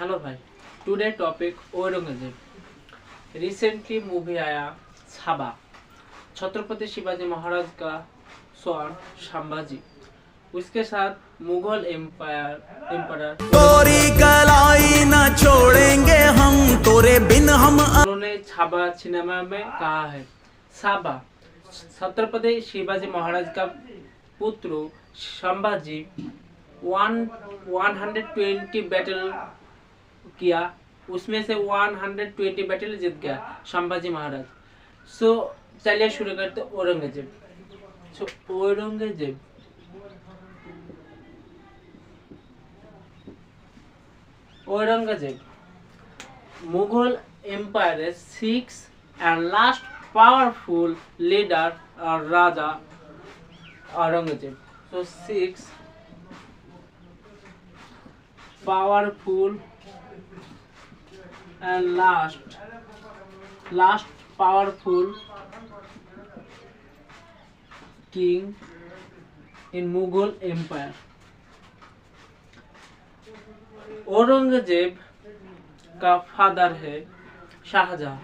Hello भाई। Today topic Aurangzeb. Recently movie आया छाबा, छत्रपति शिवाजी महाराज का सन संभाजी, उसके साथ मुगल एम्पायर तोरी कलाई न छोड़ेंगे हम तोरे बिन हम। उन्होंने छाबा सिनेमा में कहा है। छाबा छत्रपति शिवाजी महाराज का पुत्र संभाजी 120 बैटल किया, उसमें से 120 बैटल जीत गया संभाजी महाराज। सो चलिए शुरू करते Aurangzeb. Aurangzeb Mughal Empire's sixth and last powerful leader, Raja Aurangzeb. So sixth powerful and last powerful king in Mughal Empire. Aurangzeb का फादर है शाहजहां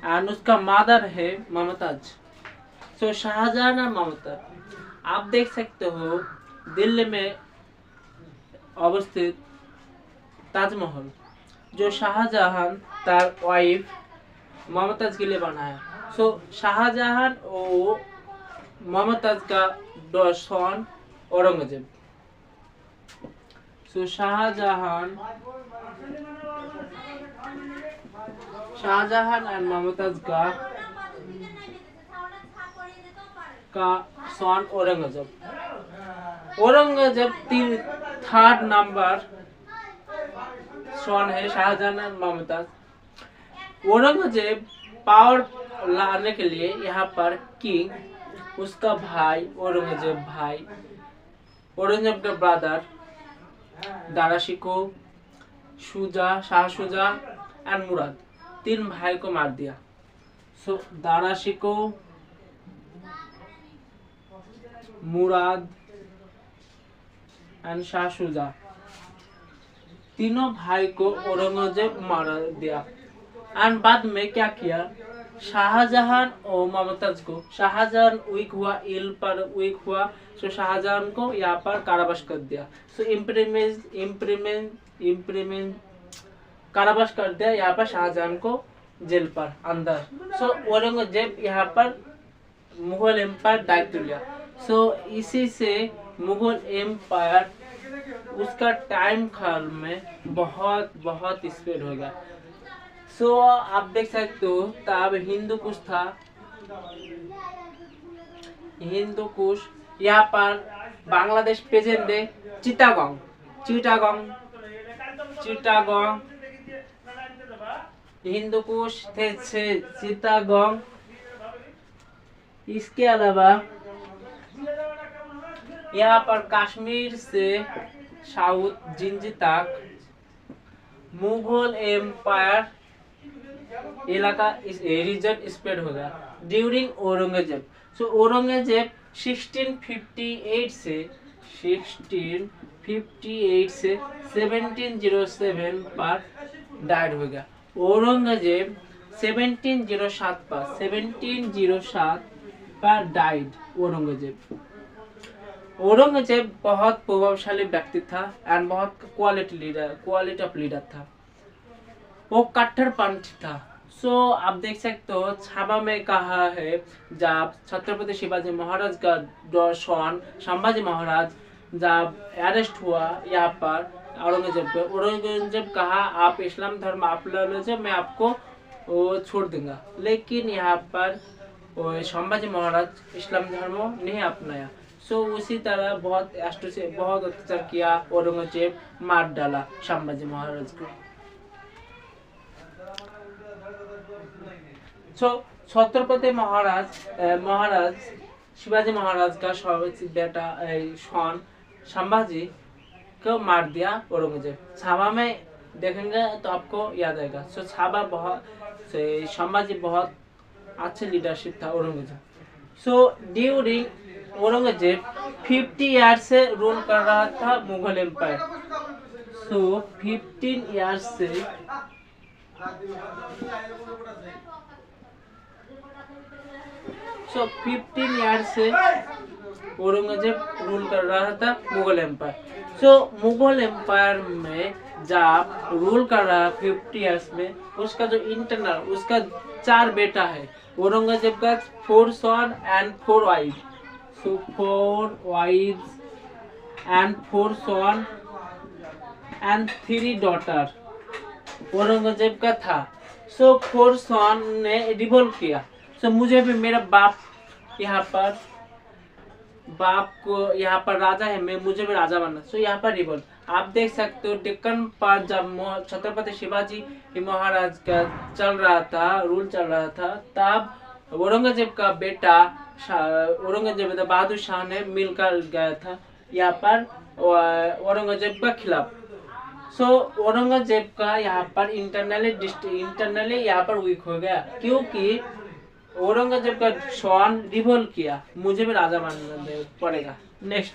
एंड उसका मदर है ममताज। सो शाहजहां और ममताज आप देख सकते हो दिल्ली में अवस्थित ताजमहल जो शाहजहां तार वाइफ ममताज के लिए बनाया। सो शाहजहां और ममताज का सन औरंगजेब। सो शाहजहां एंड ममताज का सन औरंगजेब। औरंगजेब थर्ड नंबर सन है शाहजहां एंड ममताज। औरंगजेब पावर लाने के लिए यहाँ पर किंग उसका भाई औरंगजेब का ब्रदर दारा शिको, शाह शुजा एंड मुराद, तीन भाई को मार दिया। सो दारा शिको, मुराद एंड शाह शुजा तीनों भाई को औरंगजेब मार दिया। एंड बाद में क्या किया, शाहजहां और ममताज को, शाहजहां वीक हुआ, इल पर वीक हुआ, सो शाहजहां को यहाँ पर कारावास कर दिया। सो इम्प्रीमेंट कारावास कर दिया यहाँ पर शाहजहां को जेल पर अंदर। सो औरंगजेब यहाँ पर मुगल एम्पायर दायित्व लिया। सो इसी से मुगल एम्पायर उसका टाइम काल में बहुत स्प्रेड हो गया। सो आप देख सकते हो तब हिंदू कुश था, हिंदू कुश यहाँ पर बांग्लादेश प्रेजेंट है चिटागोंग हिंदू कुश थे चिटागोंग। इसके अलावा यहाँ पर कश्मीर से साउथ जिंजी तक मुगल एम्पायर इलाका रीजन स्प्रेड हो गया ड्यूरिंग औरंगजेब। सो औरंगजेब 1658 से 1707 पर डाइड हो गया। औरंगजेब 1707 पर डाइड। औरंगजेब बहुत प्रभावशाली व्यक्ति था एंड बहुत क्वालिटी ऑफ लीडर था। वो कट्टरपंथी था। सो आप देख सकते हो छाबा में कहा है जब छत्रपति शिवाजी महाराज का सन संभाजी महाराज जब अरेस्ट हुआ यहाँ पर औरंगजेब को, औरंगजेब कहा आप इस्लाम धर्म आप ले लीजिए, मैं आपको छोड़ दूंगा। लेकिन यहाँ पर संभाजी महाराज इस्लाम धर्म नहीं अपनाया। सो उसी तरह बहुत अत्याचार किया, औरंगजेब मार डाला संभाजी महाराज को। छत्रपति महाराज शिवाजी महाराज का बेटा सन संभाजी को मार दिया औरंगजेब। छाबा में देखेंगे तो आपको याद आएगा। सो छाबा संभाजी बहुत अच्छे लीडरशिप था Aurangzeb. So during Aurangzeb 50 year से रूल कर रहा था मुगल एम्पायर। सो 15 ईयर्स से सो 15 ईयर्स से औरंगजेब रूल कर रहा था मुगल एम्पायर। सो मुगल एम्पायर में जब रूल कर रहा 50 ईयर्स में, उसका जो इंटरनल उसका 4 बेटा है। औरंगजेब का 4 son and 4 wife. So 4 wifes and 4 son and 3 daughter Aurangzeb का था। सो 4 सन ने रिवोल्ट किया। सो मुझे भी मेरा बाप को यहाँ पर राजा है, मैं मुझे भी राजा बनना। सो यहाँ पर रिवोल्ट आप देख सकते हो। डेक्कन पर जब छत्रपति शिवाजी महाराज का रूल चल रहा था, तब औरंगजेब का बेटा औरंगजेब बहादुर शाह ने मिलकर गया था यहाँ पर औरंगजेब का खिलाफ। सो औरंगजेब का यहाँ पर इंटरनली यहाँ पर वीक हो गया, क्योंकि औरंगजेब का सन रिवोल्ट किया, मुझे भी राजा बनना पड़ेगा। नेक्स्ट,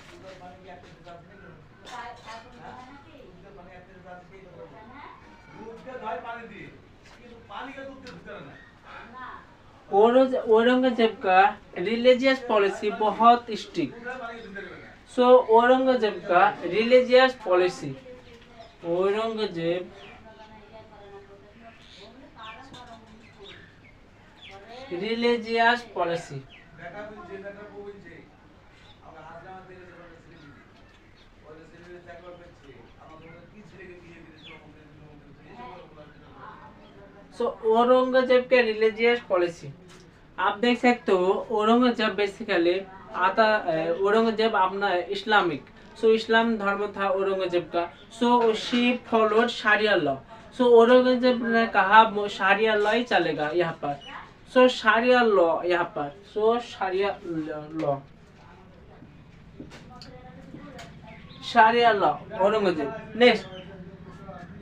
औरंगजेब का रिलीजियस पॉलिसी बहुत स्ट्रिक्ट। सो औरंगजेब का religious policy, Aurangzeb religious policy so Aurangzeb के रिलीजियस पॉलिसी आप देख सकते हो। औरंगजेब बेसिकली औरंगजेब अपना इस्लामिक, सो इस्लाम धर्म था औरंगजेब का। सो शी फॉलोड शारिया लॉ। सो औरंगजेब ने कहा शारिया लॉ ही चलेगा यहाँ पर। सो शारिया लॉ यहाँ पर, सो शारिया लॉ औरंगजेब। नेक्स्ट,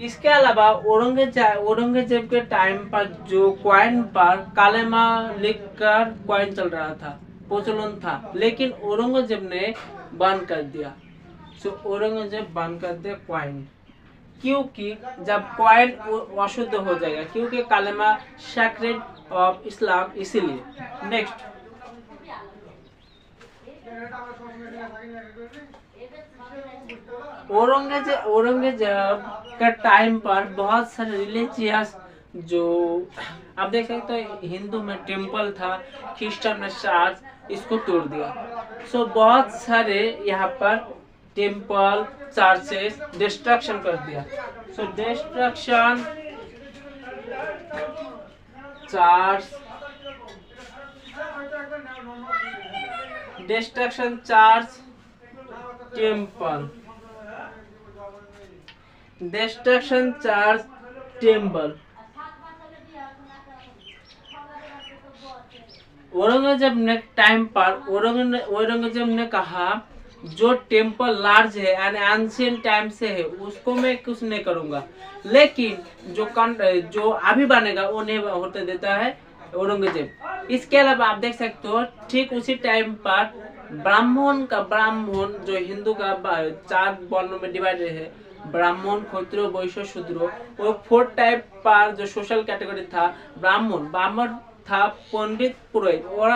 इसके अलावा औरंगजेब के टाइम पर जो कॉइन पर कालेमा लिखकर कॉइन चल रहा था, प्रचलन था, लेकिन औरंगजेब ने बंद कर दिया। सो औरंगजेब बंद कर दिया कॉइन, क्योंकि जब कॉइन अशुद्ध हो जाएगा, क्योंकि कालेमा सैक्रेड ऑफ इस्लाम, इसीलिए। नेक्स्ट, औरंगजेब का टाइम पर बहुत सारे रिलीजियस जो आप देख सकते हो, हिंदू में टेम्पल था, क्रिश्चियन में चर्च, इसको तोड़ दिया। सो बहुत सारे यहाँ पर टेम्पल चर्चेस डिस्ट्रक्शन कर दिया। So destruction church temple, destruction church temple. Aurangzeb ने टाइम पर औरंगजेब ने कहा जो टेम्पल लार्ज है एंड एंशिएंट टाइम से है उसको मैं कुछ नहीं करूंगा, लेकिन जो अभी बनेगा वो नहीं होते देता है औरंगजेब। इसके अलावा आप देख सकते हो ठीक उसी टाइम पर ब्राह्मण जो हिंदू का 4 वर्णों में डिवाइडेड है, ब्राह्मण, क्षत्रिय, वैश्य, शूद्र, वो 4 टाइप पर जो सोशल कैटेगरी था। ब्राह्मण था पंडित, पुरोहित, और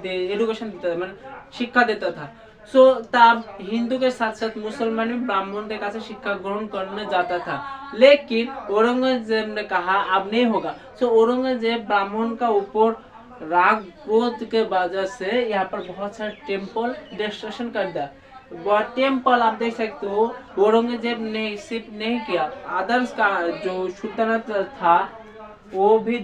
एजुकेशन देता था, मतलब शिक्षा देता था। सो तब हिंदू के साथ साथ मुसलमान भी ब्राह्मण के पास शिक्षा ग्रहण करने जाता था, लेकिन औरंगजेब ने कहा अब नहीं होगा। सो औरंगजेब ब्राह्मण का ऊपर राग क्रोध के वजह से यहाँ पर बहुत सारे टेम्पल डिस्ट्रक्शन कर दिया। टेम्पल आप देख सकते हो औरंगजेब ने सिर्फ नहीं किया, अदर्स का जो सुल्तानत था वो भी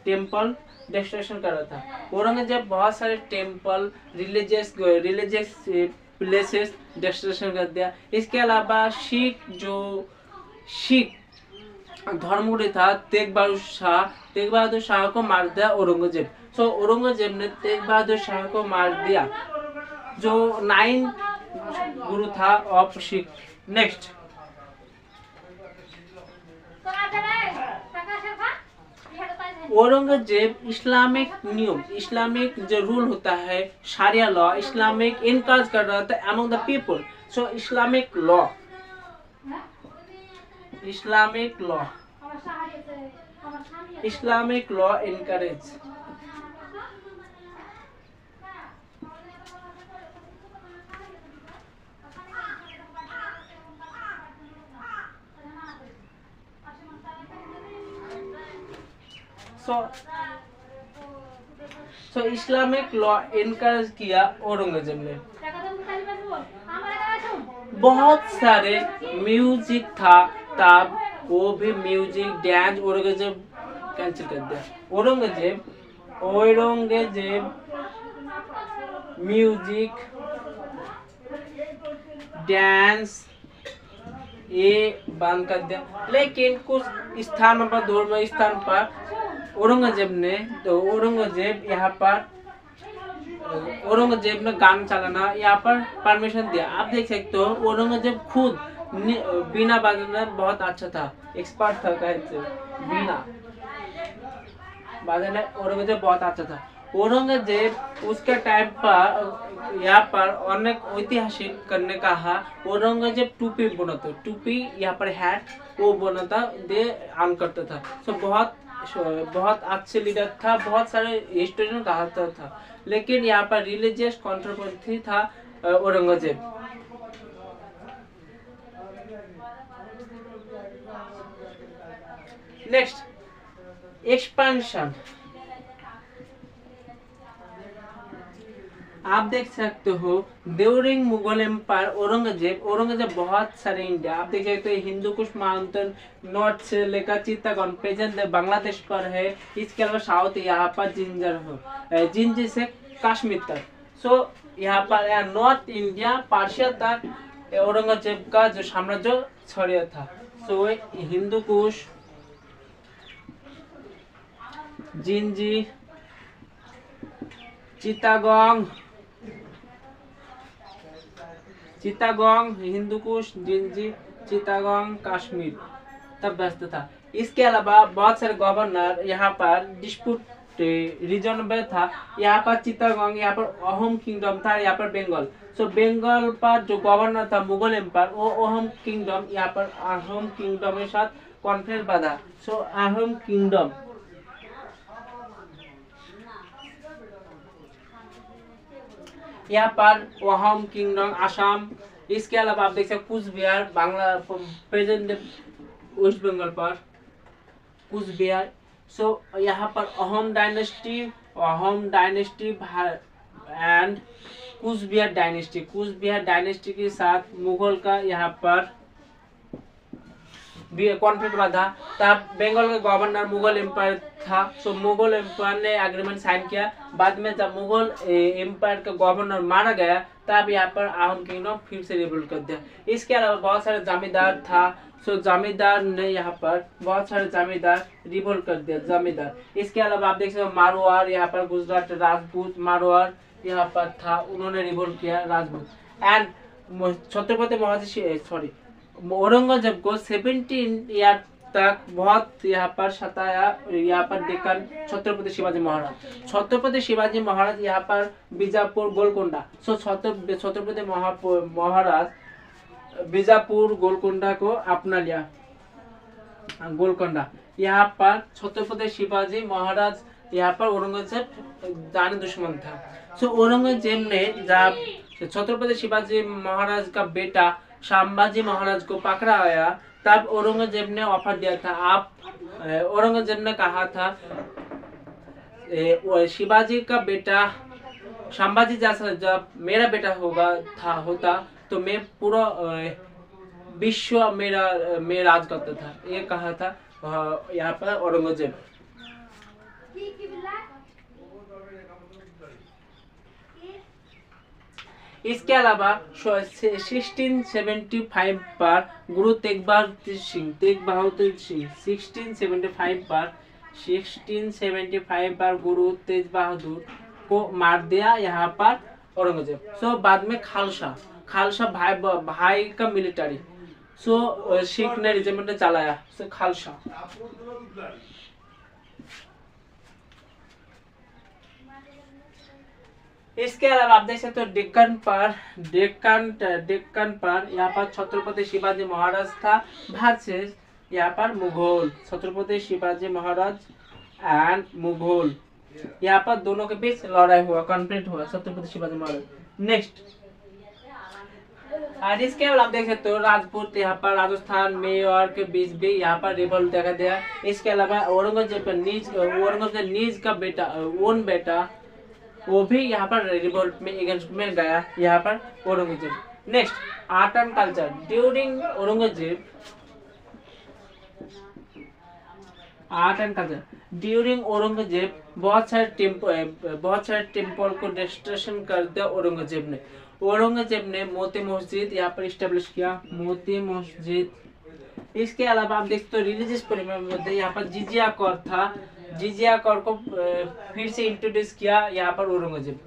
टेम्पल डिस्ट्रक्शन कर रहा था। औरंगजेब बहुत सारे टेम्पल रिलीजियस प्लेसेस डिस्ट्रक्शन कर दिया। इसके अलावा सिख धर्मगुरु था तेग बहादुर शाह को मार दिया औरंगजेब। सो औरंगजेब ने तेग बहादुर शाह को मार दिया, जो 9 गुरु था of Sikh. Next, Aurangzeb Islamic नियम, इस्लामिक जो रूल होता है, शारिया लॉ, इस्लामिक इनकरेज कर रहा था among the people. So Islamic law encourage so Islamic law encourage किया औरंगजेब ने। बहुत सारे म्यूजिक था तब, वो भी म्यूजिक डांस औरंगजेब कैंसिल कर दिया। औरंगजेब म्यूजिक डांस ये बंद कर दिया। लेकिन कुछ स्थानों पर, धर्म स्थान पर औरंगजेब ने गान चलाना यहाँ पर परमिशन दिया। आप देख सकते हो औरंगजेब खुद बीना बजाना बहुत अच्छा था, एक्सपर्ट था, कहते बीना बजाना औरंगजेब बहुत अच्छा था। औरंगजेब उसके टाइम पर यहाँ पर अनेक ऐतिहासिक करने कहा। औरंगजेब टोपी बनाता, टोपी यहाँ पर हैट वो बनाता दे आन करता था। सो बहुत अच्छे लीडर था, बहुत सारे हिस्टोरियन कहता था। लेकिन यहाँ पर रिलीजियस कंट्रोवर्सी था औरंगजेब। Next expansion. आप देख सकते हो ड्यूरिंग मुगल एम्पायर औरंगजेब बहुत सारे इंडिया, आप देख सकते हो हिंदू कुश माउंटेन नॉर्थ से लेकर चित्तौड़गढ़ प्रेजेंट बांग्लादेश पर है। इसके अलावा साउथ यहाँ पर जिंजर से कश्मीर तक। सो यहाँ पर नॉर्थ इंडिया पर्शिया तक औरंगजेब का जो साम्राज्य छड़िया था। सो हिंदू कुश, जिंजी, चित्तागोंग, हिंदूकुश, जिंजी, चित्तागोंग, कश्मीर तब व्यस्त था। इसके अलावा बहुत सारे गवर्नर यहाँ पर डिस्प्यूट रीजन में था। यहाँ पर चित्तागोंग, यहाँ पर अहोम किंगडम था, यहाँ पर बंगाल। सो बंगाल पर जो गवर्नर था मुगल एम्पायर, वो अहोम किंगडम, यहाँ पर अहोम किंगडम के साथ कॉन्फ्लिक्ट बाधा। सो अहोम किंगडम यहाँ पर अहोम किंगडम असम। इसके अलावा आप देख सकते कुछ बिहार, बांग्ला प्रेजेंट वेस्ट बंगाल पर कुछ बिहार। सो यहाँ पर अहोम डायनेस्टी एंड कुछ बिहार डायनेस्टी के साथ मुगल का यहाँ पर कॉन्फ्लिक्ट बाधा। तब बंगाल का गवर्नर मुगल एम्पायर था। सो मुगल एम्पायर ने एग्रीमेंट साइन किया। बाद में जब मुगल एम्पायर का गवर्नर मारा गया तब यहाँ पर अहोम किंगडम फिर से रिवोल्ट कर दिया। इसके अलावा बहुत सारे जमींदार था। सो जमींदार ने यहाँ पर बहुत सारे जमींदार रिवोल्ट कर दिया जमींदार। इसके अलावा आप देख सकते हो मारवाड़, यहाँ पर गुजरात राजपूत मारवाड़ यहाँ पर था, उन्होंने रिवोल्ट किया राजपूत। एंड छत्रपति औरंगजेब को 17 ईयर तक बहुत यहाँ पर सताया। यहाँ पर डेक्कन छत्रपति शिवाजी महाराज यहाँ पर बीजापुर गोलकोंडा। सो छत्रपति महाराज बीजापुर गोलकोंडा को अपना लिया। गोलकोंडा यहाँ पर छत्रपति शिवाजी महाराज यहाँ पर औरंगजेब जान दुश्मन था। सो औरंगजेब ने जब छत्रपति शिवाजी महाराज का बेटा संभाजी महाराज को पकड़ा आया तब औरंगजेब ने ऑफर दिया था। औरंगजेब ने कहा था शिवाजी का बेटा संभाजी जैसा जब मेरा बेटा होता तो मैं पूरा विश्व में राज करता था, ये कहा था यहाँ पर औरंगजेब। इसके अलावा 1675 पर गुरु तेग बहादुर सिंह 1675 पर गुरु तेग बहादुर को मार दिया यहाँ पर औरंगजेब। सो बाद में खालसा भाई का मिलिट्री सिख ने रेजिमेंट चलाया। सो खालसा इसके अलावा आप देख सकते हो डेक्कन पर यहाँ पर छत्रपति शिवाजी महाराज था वर्सेस यहाँ पर मुगल, छत्रपति शिवाजी महाराज एंड मुगल, यहाँ पर दोनों के बीच लड़ाई हुआ, कॉन्फ्लिक्ट हुआ छत्रपति शिवाजी महाराज। नेक्स्ट, और इसके अलावा आप देख सकते हो राजपूत यहाँ पर राजस्थान मेवाड़ के बीच भी यहाँ पर रिवोल्ट देखा दिया। इसके अलावा औरंगजेब नीज का बेटा ओन बेटा वो भी यहाँ पर रिवोल्ट में अगेंस्ट में गया यहाँ पर Aurangzeb. Next, art and culture during Aurangzeb, art and culture during Aurangzeb बहुत सारे टेम्पल को डिस्ट्रक्शन कर दिया औरंगजेब ने। औरंगजेब ने मोती मस्जिद यहाँ पर स्टेब्लिश किया, मोती मस्जिद। इसके अलावा आप देखते हो रिलीजियस परिवार यहाँ पर जिजिया कर था, जिजिया कर को फिर से इंट्रोड्यूस किया यहाँ पर Aurangzeb.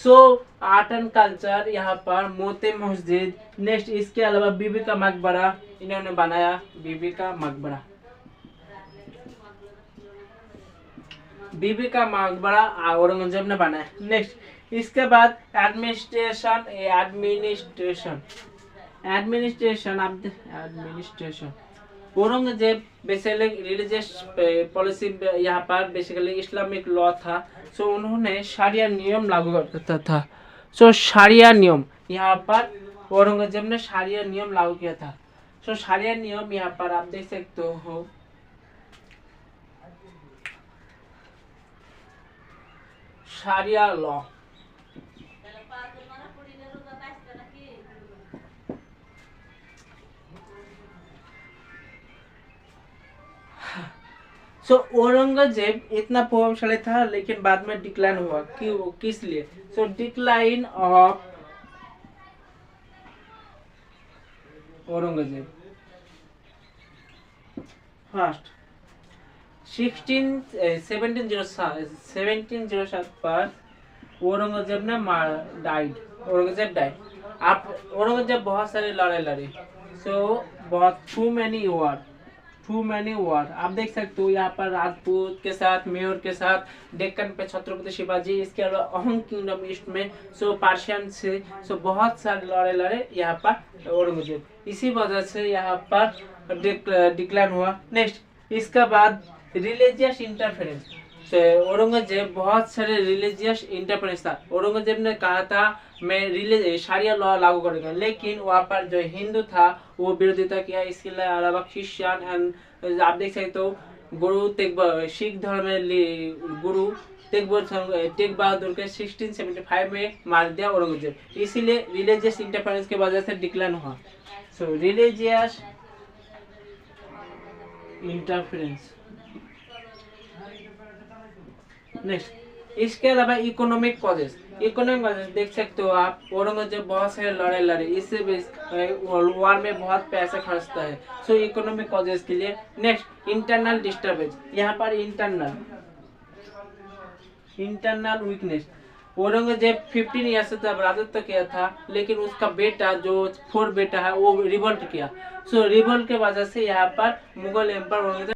So art and culture यहाँ पर मोती मस्जिद। नेक्स्ट, इसके अलावा बीबी का मकबरा इन्होंने बनाया, बीबी का मकबरा, बीबी का मकबरा औरंगजेब ने बनाया। नेक्स्ट, इसके बाद administration Aurangzeb basically religious policy यहाँ पर बेसिकली इस्लामिक लॉ था। सो उन्होंने शरिया नियम लागू करता था। सो शरिया नियम यहाँ पर औरंगजेब ने शरिया नियम लागू किया था। सो शरिया नियम यहाँ पर आप देख सकते हो शरिया लॉ। सो औरंगजेब इतना प्रभावशाली था लेकिन बाद में डिक्लाइन हुआ, क्यों, किस लिए? सो डिक्लाइन ऑफ औरंगजेब फर्स्ट 1707 पर औरंगजेब ने औरंगजेब डाइड। आप औरंगजेब बहुत सारे लड़ाई लड़े। सो बहुत टू मैनी वॉर आप देख सकते हो यहाँ पर राजपूत के साथ, मेवाड़ के साथ, डेक्कन पे छत्रपति शिवाजी, इसके अलावा अहोम किंगडम ईस्ट में, सो पर्शियन से, सो बहुत सारे लड़ाई लड़े यहाँ पर औरंगजेब। इसी वजह से यहाँ पर डिक्लाइन हुआ। नेक्स्ट, इसके बाद रिलीजियस इंटरफेरेंस। औरंगजेब बहुत सारे रिलीजियस इंटरफेरेंस था। औरंगजेब ने कहा था मैं शरिया लॉ लागू करूंगा, लेकिन वहाँ पर जो हिंदू था वो विरोधिता किया। इसके अलावा क्रिश्चियन एंड आप देख सकते हो गुरु तेग सिख धर्म में गुरु तेग बहादुर के 1675 में मार दिया औरंगजेब। इसीलिए रिलीजियस इंटरफेरेंस की वजह से डिक्लाइन हुआ। सो रिलीजियस इंटरफेरेंस। नेक्स्ट, इसके अलावा इकोनॉमिक कॉजेस देख सकते हो आप। औरंगजेब बहुत सारे लड़ाई लड़े, इससे वॉर में बहुत पैसा खर्चता है। सो इकोनॉमिक कॉजेस के लिए। नेक्स्ट, इंटरनल डिस्टर्बेंस, यहाँ पर इंटरनल वीकनेस। औरंगजेब 15 ईयर्स तक राजत्व किया था, लेकिन उसका बेटा जो 4 बेटा है वो रिवोल्ट किया। सो रिवोल्ट के वजह से यहाँ पर मुगल एम्पायर औरंगजेब